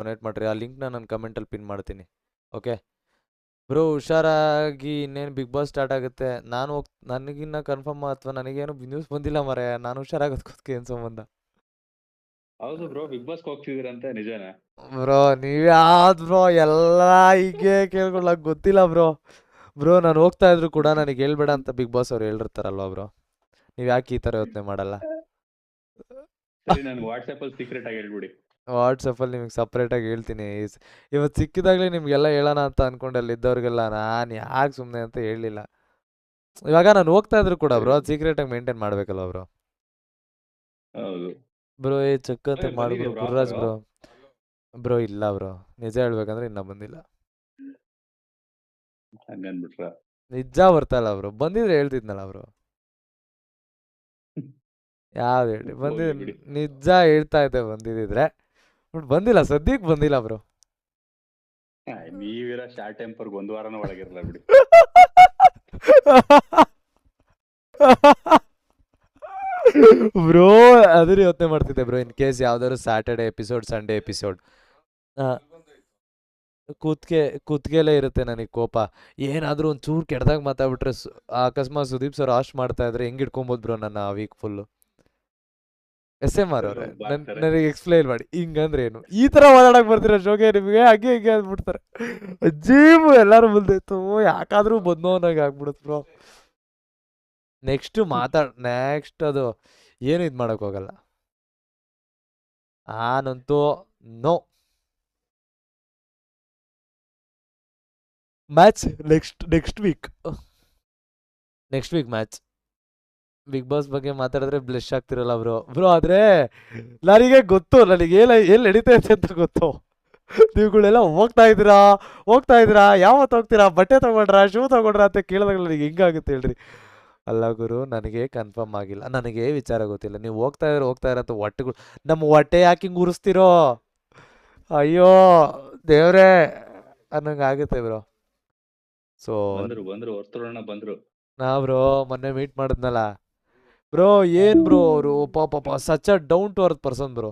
Donate ಮಾಡಿರಿ. ಆ ಲಿಂಕ್ನ ನಾನು ಕಮೆಂಟಲ್ಲಿ ಪಿನ್ ಮಾಡ್ತೀನಿ. ಓಕೆ ಬ್ರೋ, ಹುಷಾರಾಗಿ. ಇನ್ನೇನು ಬಿಗ್ ಬಾಸ್ ಸ್ಟಾರ್ಟ್ ಆಗುತ್ತೆ. ನನಗಿನ್ನ ಕನ್ಫರ್ಮ್ ಅಥವಾ ನನಗೇನು ನ್ಯೂಸ್ ಬಂದಿಲ್ಲ ಮರೆ. ನಾನು ಹುಷಾರಾಗೋದಕ್ಕೆ ಏನು ಸಂಬಂಧ? ಹೌದು ಬ್ರೋ, ಬಿಗ್ ಬಾಸ್ ಹೋಗ್ತಿದ್ದೀರಂತೆ, ನಿಜಾನೇ? ಬ್ರೋ ನೀವ್ ಬ್ರೋ ಎಲ್ಲ ಹೀಗೆ ಕೇಳ್ಕೊಳ್ಳಕ್ ಗೊತ್ತಿಲ್ಲ ಬ್ರೋ. ಬ್ರೋ ನಾನು ಹೋಗ್ತಾ ಇದ್ರು ಕೂಡ ನನಗೆ ಹೇಳ್ಬೇಡ ಅಂತ ಬಿಗ್ ಬಾಸ್ ಅವ್ರು ಹೇಳಿರ್ತಾರಲ್ವಾ ಬ್ರೋ. ನೀವ್ ಯಾಕೆ ಈ ತರ ಯೋಚನೆ ಮಾಡಲ್ಲ? ಸರಿ, ನನ್ಗೆ ವಾಟ್ಸಪ್ ಅಲ್ಲಿ ಸೀಕ್ರೆಟ್ ಆಗಿ ಹೇಳ್ಬಿಡಿ. ವಾಟ್ಸಪ್ಪಲ್ಲಿ ನಿಮಗೆ ಸಪ್ರೇಟಾಗಿ ಹೇಳ್ತೀನಿ. ಇವತ್ತು ಸಿಕ್ಕಿದಾಗಲೇ ನಿಮಗೆಲ್ಲ ಹೇಳೋಣ ಅಂತ ಅನ್ಕೊಂಡು ಅಲ್ಲಿ ಇದ್ದವ್ರಿಗೆಲ್ಲ ನಾನು ಯಾಕೆ ಸುಮ್ಮನೆ ಅಂತ ಹೇಳಲಿಲ್ಲ. ಇವಾಗ ನಾನು ಹೋಗ್ತಾ ಇದ್ರು ಕೂಡ ಬ್ರೋ ಅದು ಸೀಕ್ರೆಟಾಗಿ ಮೇಂಟೈನ್ ಮಾಡಬೇಕಲ್ವ ಬ್ರೋ. ಹೌದು ಬ್ರೋ ಚೆಕ್ ಅಂತ ಮಾಡು ಬ್ರೋ. ಬಂದಿದ್ಯಾ bro Gururaj offer? Bro bro ಇಲ್ಲ ಬ್ರೋ, ನಿಜ ಹೇಳ್ಬೇಕಂದ್ರೆ ಇನ್ನೂ ಬಂದಿಲ್ಲ. ಹಂಗನ್ಬಿಟ್ರ? ನಿಜ ಬರ್ತಾ ಇಲ್ಲ ಬ್ರೋ. ಬಂದಿದ್ರೆ ಹೇಳ್ತಿದ್ನಲ್ಲ ಬ್ರೋ. ಯಾವ್ದು ಹೇಳಿ ಹೋಗ್ಲಿ ಬಂದಿದ್ ಬಿಡಿ. ನಿಜ ಹೇಳ್ತಾ ಇದ್ದೆ ಬಂದಿದ್ರೆ. ಬಟ್ ಬಂದಿಲ್ಲ, ಸದ್ಯಕ್ಕೆ ಬಂದಿಲ್ಲ ಬ್ರೋ. ನೀವಿರೋ ಶಾರ್ಟ್ ಟೆಂಪರ್ಗೆ ಒಂದು ವಾರನೂ ಒಳಗಿರಲ್ಲ ಬಿಡಿ. ಬ್ರೋ ಅದ್ರ ಯೋಚನೆ ಮಾಡ್ತಿದ್ದೆ ಬ್ರೋ, ಇನ್ ಕೇಸ್ ಯಾವ್ದಾದ್ರು ಸ್ಯಾಟರ್ಡೆ ಎಪಿಸೋಡ್, ಸಂಡೇ ಎಪಿಸೋಡ್ ಕುತ್ಗೆಲೇ ಇರುತ್ತೆ ನನಗೆ ಕೋಪ. ಏನಾದರೂ ಒಂದು ಚೂರು ಕೆಡ್ದಾಗ ಮಾತಾಡ್ಬಿಟ್ರೆ ಅಕಸ್ಮಾತ್ ಸುದೀಪ್ ಸರ್ ಆಶ್ ಮಾಡ್ತಾ ಇದ್ರೆ ಹೆಂಗ್ ಇಟ್ಕೊಬೋದು ಬ್ರೋ ನನ್ನ ಆ ವೀಕ್ ಫುಲ್ಲು. SMR ಅವ್ರೆ ನನಗೆ ಎಕ್ಸ್ಪ್ಲೈನ್ ಮಾಡಿ ಹಿಂಗಂದ್ರೆ ಏನು, ಈ ತರ ಮಾತಾಡಕ್ ಬರ್ತೀರ ಶೋಗೆ ನಿಮಗೆ, ಹಂಗೆ ಹಿಂಗೆ ಅಂದ್ಬಿಡ್ತಾರೆ. ಅಜ್ಜೀಬು ಎಲ್ಲಾರು ಬಂದಿತ್ತು, ಯಾಕಾದ್ರೂ ಬಂದವನಾಗ ಆಗ್ಬಿಡುತ್ತೆ ಬ್ರೋ. ನೆಕ್ಸ್ಟ್ ಅದು ಏನು ಇದು ಮಾಡಕ್ ಹೋಗಲ್ಲ. ನಾನಂತೂ no match next week match. Bigg Boss ಬಗ್ಗೆ ಮಾತಾಡಿದ್ರೆ ಬ್ಲೆಶ್ ಆಗ್ತಿರಲ್ಲ ಬ್ರೋ ಆದ್ರೆ ನನಗೆ ಗೊತ್ತು, ನನಗೆ ಎಲ್ಲಿ ನಡೀತೈತೆ ಅಂತ ಗೊತ್ತು. ನೀವುಗಳೆಲ್ಲ ಹೋಗ್ತಾ ಇದ್ದೀರಾ, ಯಾವತ್ತು ಹೋಗ್ತೀರಾ, ಬಟ್ಟೆ ತಗೊಂಡ್ರಾ, ಶೂ ತಗೊಂಡ್ರಾ ಅಂತ ಕೇಳಿದಾಗ ನನಗೆ ಹಿಂಗಾಗುತ್ತೆ ಹೇಳ್ರಿ. ಅಲ್ಲ ಗುರು, ನನಗೆ ಕನ್ಫರ್ಮ್ ಆಗಿಲ್ಲ, ನನಗೆ ವಿಚಾರ ಗೊತ್ತಿಲ್ಲ. ನೀವು ಹೋಗ್ತಾ ಇರ ಅಂತ ನಮ್ಮ ಹೊಟ್ಟೆ ಯಾಕೆ ಹಿಂಗೆ ಉರಿಸ್ತಿರೋ, ಅಯ್ಯೋ ದೇವ್ರೇ ಅನ್ನಂಗೆ ಆಗುತ್ತೆ ಬ್ರೋ. ಸೊ ಬಂದ್ರು ಬ್ರೋ ಮೊನ್ನೆ ಮೀಟ್ ಮಾಡಿದ್ನಲ್ಲ ಬ್ರೋ, ಏನ್ ಬ್ರೋ ಅವರು ಪಾಪ such a down to earth person bro.